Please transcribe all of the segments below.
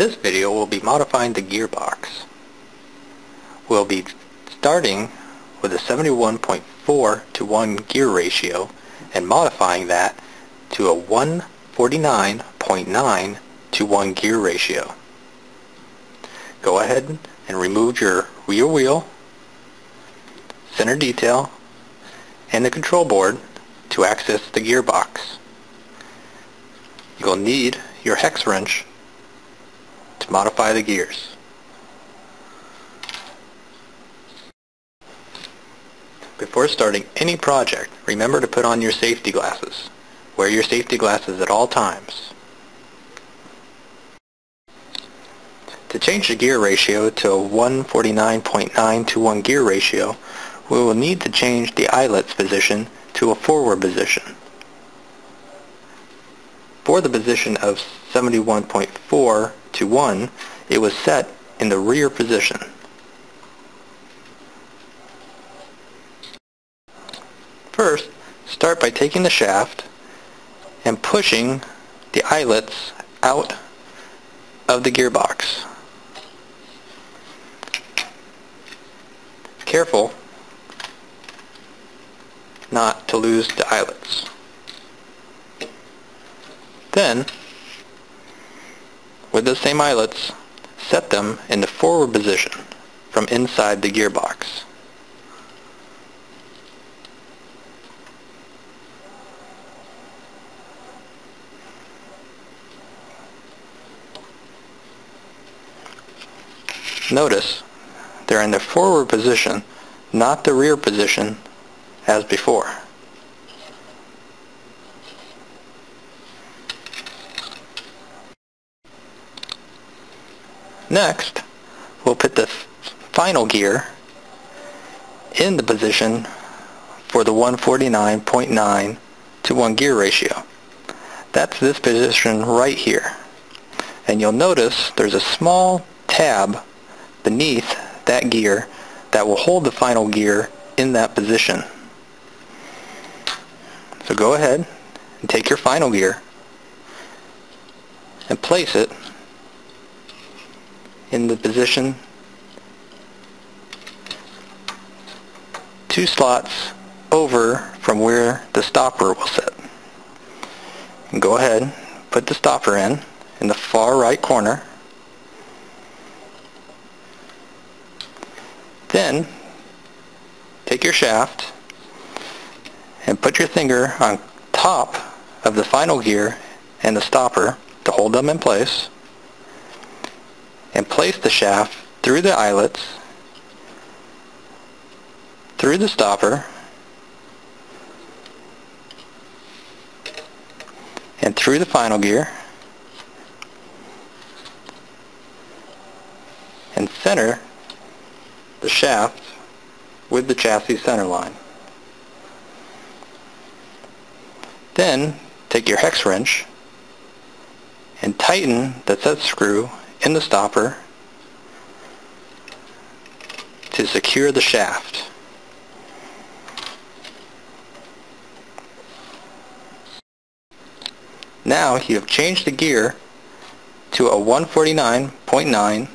this video, we'll be modifying the gearbox. We'll be starting with a 71.4 to 1 gear ratio and modifying that to a 149.9 to 1 gear ratio. Go ahead and remove your rear wheel, center detail, and the control board to access the gearbox. You'll need your hex wrench to modify the gears. Before starting any project, remember to put on your safety glasses. Wear your safety glasses at all times. To change the gear ratio to a 149.9 to 1 gear ratio, we will need to change the eyelet's position to a forward position. For the position of 71.4 to 1, it was set in the rear position. First, start by taking the shaft and pushing the eyelets out of the gearbox. Careful not to lose the eyelets. Then, with the same eyelets, set them in the forward position from inside the gearbox. Notice they're in the forward position, not the rear position as before. Next, we'll put the final gear in the position for the 149.9 to 1 gear ratio. That's this position right here. And you'll notice there's a small tab beneath that gear that will hold the final gear in that position. So go ahead and take your final gear and place it in the position 2 slots over from where the stopper will sit. And go ahead and put the stopper in the far right corner. Then take your shaft and put your finger on top of the final gear and the stopper to hold them in place, and place the shaft through the eyelets, through the stopper, and through the final gear, and center the shaft with the chassis center line. Then take your hex wrench and tighten the set screw in the stopper to secure the shaft. Now you have changed the gear to a 149.9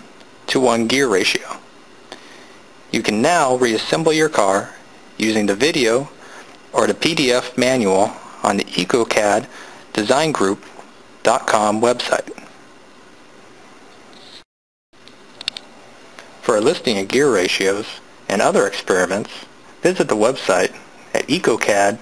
to 1 gear ratio. You can now reassemble your car using the video or the PDF manual on the SuperCAP Car website. For a listing of gear ratios and other experiments, visit the website at SuperCAP.